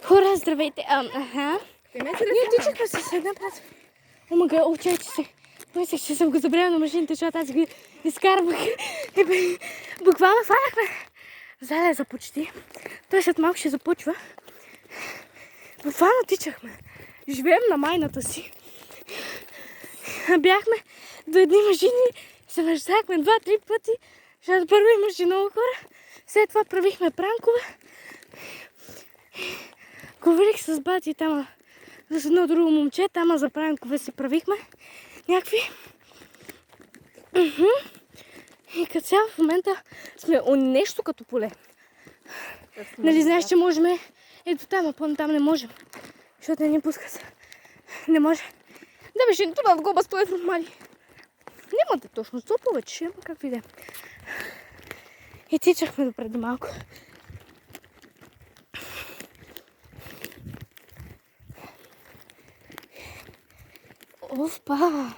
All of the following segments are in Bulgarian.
Хора, здравейте. Ние Ние отичихме с една брат. Омага, чайче се. Мислех, че съм го забравила на машините, защото аз ги изкарвах. Буквално фанахме. Залеза почти. Той след малко ще започва. Буквално тичахме. Живеем на майната си. Бяхме до едни машини, се връщахме 2-3 пъти, защото първо имаше много хора. След това правихме пранкове. Говорих с бати там, с едно друго момче, там за пранкове си правихме някакви. И като цяло в момента сме нещо като поле. Нали знаеш, че можем ето там, а по-натам не можем, защото не ни пускат. Не може. Да беше това в гоба стоят нормали. Нямате точно 100 повече, ама как видя. И тичахме допреди малко. Офпа!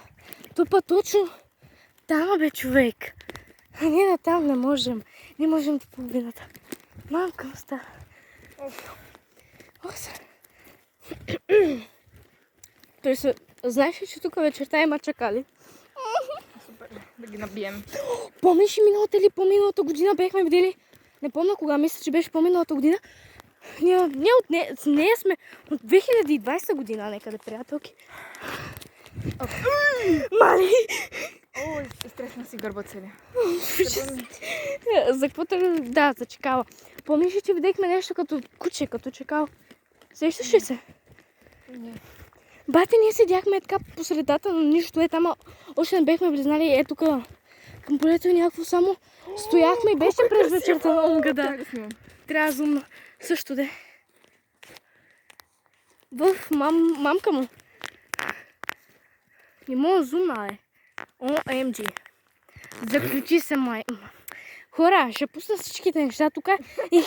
Тупа точно там бе, човек. А ние на там не можем. Не можем до половината. Мамка му става. Той се... Знаеш ли, че тук вечерта има чакали? Супер, да ги набием. Помниш ли миналата или по-миналата година бяхме видели? Не помня кога, мисля, че беше по-миналата година. Ние с нея сме от 2020 година некъде, приятелки. Мали! Ой, стресна си гърба целия. За каквото... Да, за чакала. Помниш ли, че видяхме нещо като куче, като чакал? Сещаш ли се? Не. Бате, ние седяхме така по средата на нищо, там още не бехме влезнали, тук към полето някакво само стояхме и беше през вечерта. Да. Трябва да снимам. Трябва зумно. Също де. В мамка му. Не мога зумна, бе. OMG. Заключи се, май. Хора, ще пусна всичките неща тук и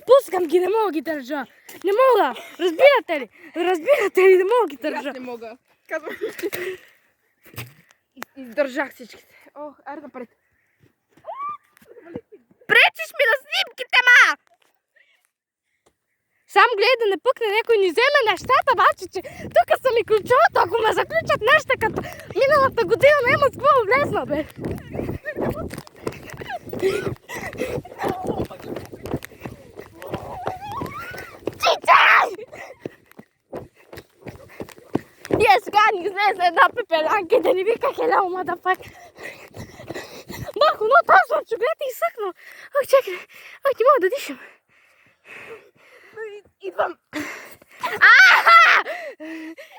пускам ги, не мога ги държа. Не мога! Разбирате ли? Разбирате ли? Не мога ги държа. Аз не мога. Казвам. Издържах всичките. О, айде напред. Пречиш ми на снимките, ма! Сам гледай да не пъкне някой, ни вземе нещата, бачи, че тук са ми ключовата, ако ме заключат нещо като миналата година, няма с какво влезна, бе. Чичай! И сега ни излезе една пепелянка и да ни вика hello, motherfucker. Бахо, но тази очоглед е изсъхнал. Ой, чакай, ой, ти мога да дишам. Идвам.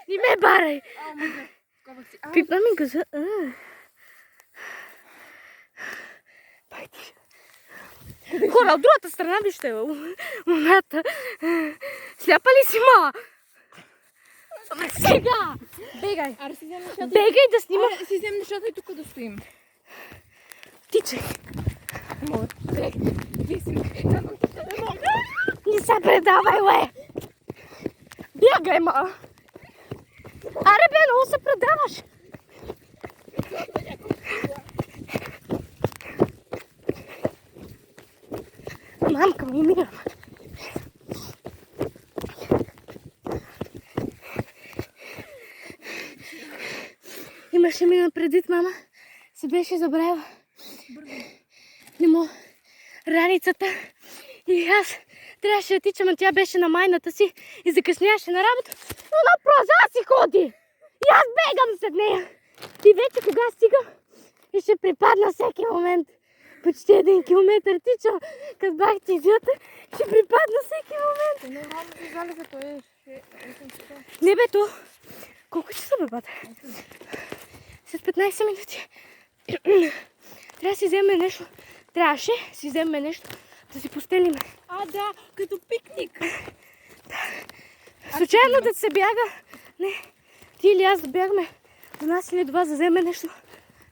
Не ме барай. Пипна Пипна ми газа. Хора, от другата страна вижте, луната. Сляпа ли си, ма? Сега! Бегай! Аре, си взем нещата. Бегай да снимам. Аре, си взем нещата и тук да стоим. Тичай! Не мога. Не се предавай, ле! Бягай, ма! Аре, бе, много се предаваш! Мамка ми умира. Имаше ми напредит, мама. Се беше забравила. Не мога. Раницата. И аз трябваше да тичам, а тя беше на майната си и закъсняваше на работа. Но на проза си ходи! И аз бегам след нея. И вече кога стигам и ще припадна всеки момент. Почти 1 километър тичам, като бах тизията, ще припадна всеки момент. Нормално се залега, той е... Не бе, то. Колко часа бе, бата? След 15 минути. Трябва да си вземе нещо. Трябваше да си вземе нещо, да си постелиме. Да, като пикник. Случайно да се бяга. Не, ти или аз да бягаме до нас или до вас да вземе нещо.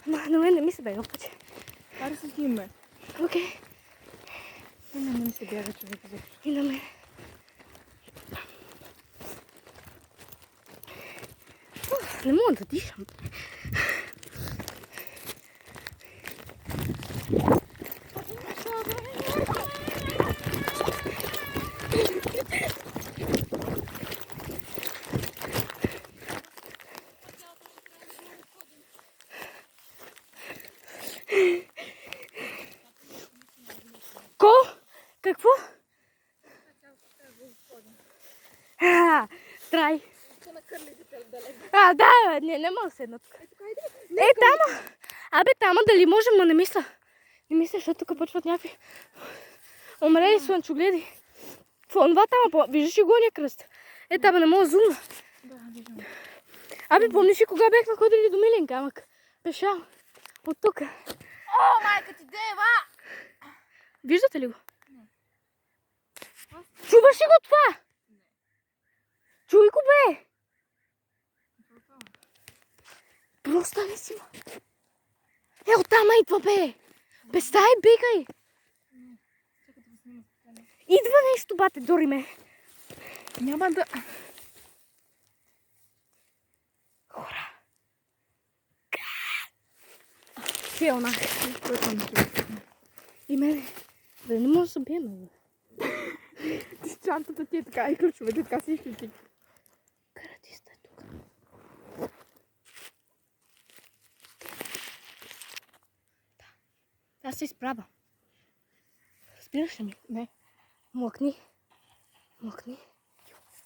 Ама на мен не ми се бяга в пътя. Аре се снимаме. Окей. На мен се бяга човек за. И на мен. Не мога да дишам. Трай. Ще накърли далеко. Да, не мога да седна тук. Тамо. Тамо дали можем, но не мисля. Не мисля, защото тук почват някакви умрели слънчогледи. Това там, виждаш ли гония кръст? Там не мога да зумна. Да, виждам. Помниш ли кога бяхме ходили до Милен камък? Пеша. От тук. О, майка ти дева! Виждате ли го? Чуваш ли го това? Чуй го, бе! Просто не си ма. Оттам идва, бе! Стай, бегай! Идва нещо, бате, дори ме. Няма да... Хора. Филна. И мене. Да не може да се биеме, бе. Чантата ти е така и ключовете така си изключи. Каратиста е тук. Да. Аз се изправя. Разбираш ли ми? Не. Млъкни. Млъкни.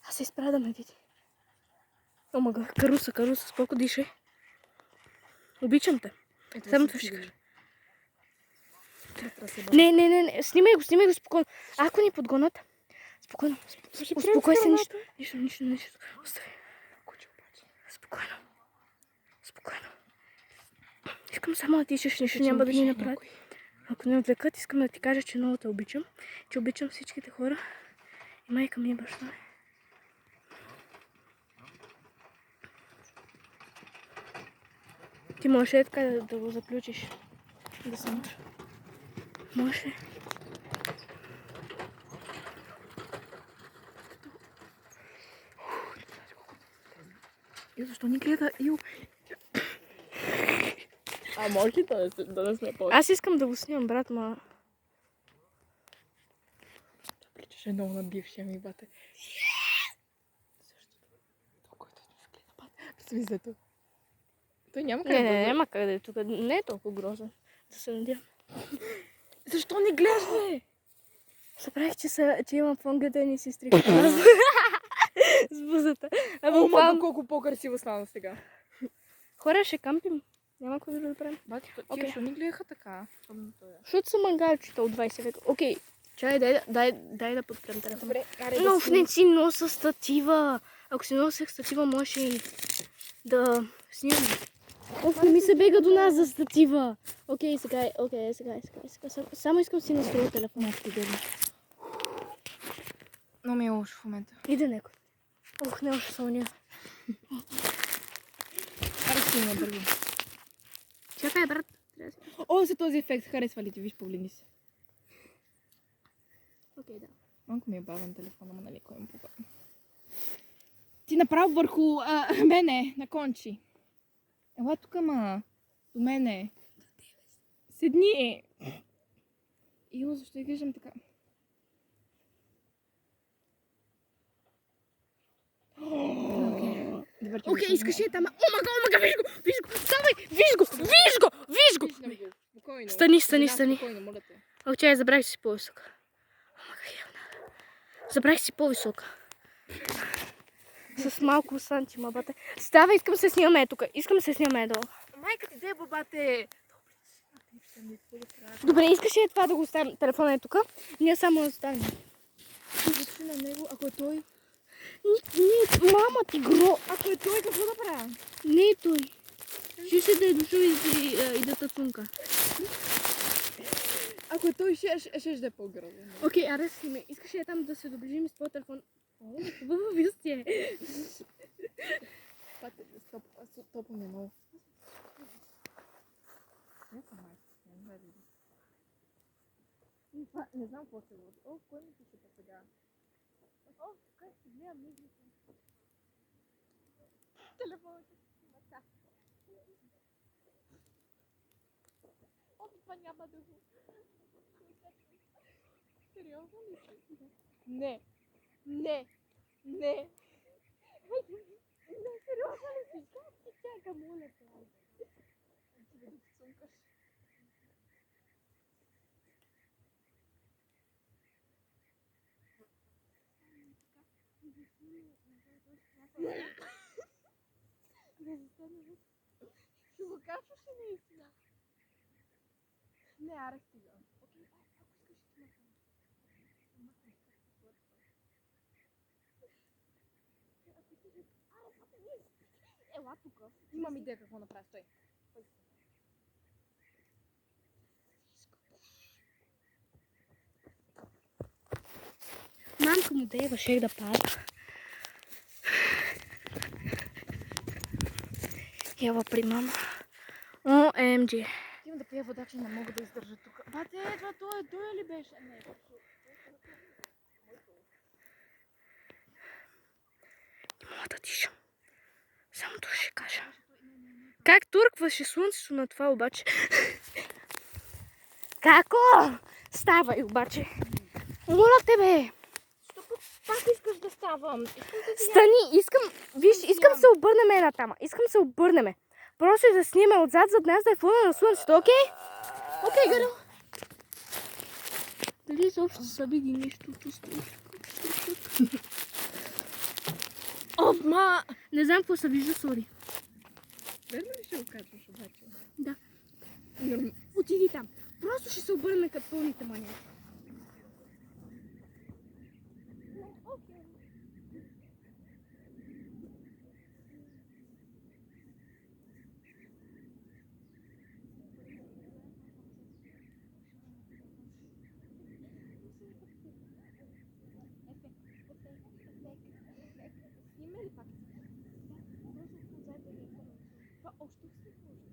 Аз се изправя да ме види. Омага, каруса, споко дишай. Обичам те. Само това ще кажа. Не, снимай го спокойно. Ако ни подгонят, спокойно. Успокой се, нищо. Остави. Спокойно. Искам само да тишеш, нищо няма да ни направят. Ако не отвлекат, искам да ти кажа, че много те обичам. Че обичам всичките хора. И майка ми и баща ми. Ти можеш ли така да го заключиш? Да снимаш? Можеш ли? Защо ни гледа? Може ли да не сме повече? Аз искам да го снимам, брат, ма... Това приличаше много на бившия ми, бате. Това, който ни гледа, бате. Представи се това. Той няма как да... Няма как да е тук. Не е толкова грозен. Да се надявам. Защо не гледаш, бе? Събравих, че имам по-гадени сестри. С бузата. Ама колко по-красиво стана сега. Хора, ще кампим. Няма какво да правим. Бати, тия защо ни гледаха така? Защото са мангалчета от 20 века. Окей, чай, дай да подпрем телефона. Добре, аре Но да не си носа статива. Ако си носех статива, може и да снимам. Не ми се бега до нас за статива. Окей, сега. Само искам си настроя телефона. Но ми е лошо в момента. Иде некой. Не още са уния. Аре си ме бързо. Чакай, брат. О, за този ефект харесва ли ти? Виж, погледни се. Окей, да. Малко ми е бавен телефона, ама нали кой му побавен. Ти направо върху мене, на кончи. Ела тук, ма. До мене. Седни. Ио, защо изглеждам така? Окей, искаш ли там? Омага, виж го! Давай, виж го! Спокойно. Стани. Спокойно, моля те. Чай, забравих си по-висока. Забравих си по-висока. С малко сантима, бате. Става, искам се снимаме тук. Долу. Майка ти, де, бабате? Добре, искаш ли това да го оставим? Телефона е тук. Ние само да оставим. Защо на него, ако е той? Не, мама ти гро. Ако е той, какво да правя? Не е той. Ще да е дошъл и да тъцунка. Ако е той, ще да е по-грозен. Окей, аре сниме. Искаш ли там да се доближим с твой телефон? Хубаво вие. Пате, стоп ми е много. Не знам какво се води. О, кой ми пише па сега? О, кой ще гледам музика? Телефонът ще има така. О, това няма да го... Сериозно ли си? Не. Не, сериозно ли си? Как ти чака, моля те? Ти да ти сумкаш. Ще го качваш ли наистина? Не, аре стига. Ела тук. Имам идея какво направя. Стой. Мамка му да върших да пада. Ева при мама. OMG. Имам да пия вода, че не мога да издържа тук. Бате, това той ли беше? Не, Не мога да дишам. Само то ще кажа. Как туркваше слънцето на това обаче? Како? Ставай обаче. Моля тебе. Пак искаш да ставам. Стани, искам се обърнем една тама. Искам се обърнеме. Просто да снимаме отзад зад нас да е фона на слънцето, окей? Окей, Гаро. Дали изобщо са види нещо чувство? Ма! Не знам какво се вижда, сори. Верно ли ще го казваш обаче? Да. Отиди там. Просто ще се обърнем като пълните маняци. Снима ли пак? Това още си може.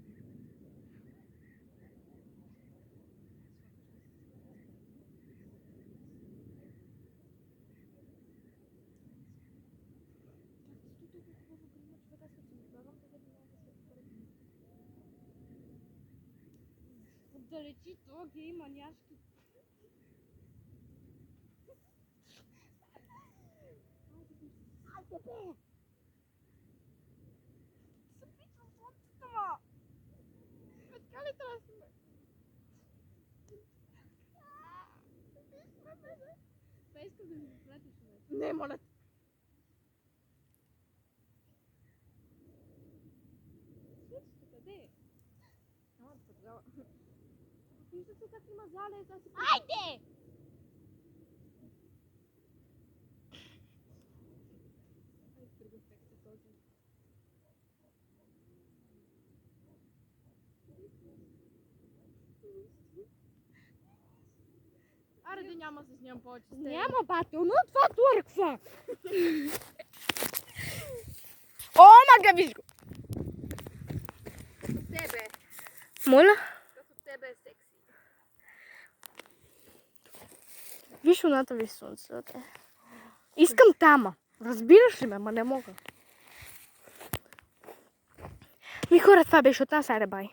Отдалечи то ги има няшки. Айде бе! Се пичам слънцето, ма! Така ли трябва да сме? Това искам да ми го пратиш, Не, моля. Слънцето къде е? Няма да тогава. Вижда се как има залез, аз си... Айде! Аре да няма да се снимам повече с теб. Няма, бате, но това турква! О, мага, виж го! Като тебе. Моля? Като тебе е секси. Виж луната, виж слънцето. Искам тама. Разбираш ли ме, ма не мога. Ми хора, това беше от нас, аре бай.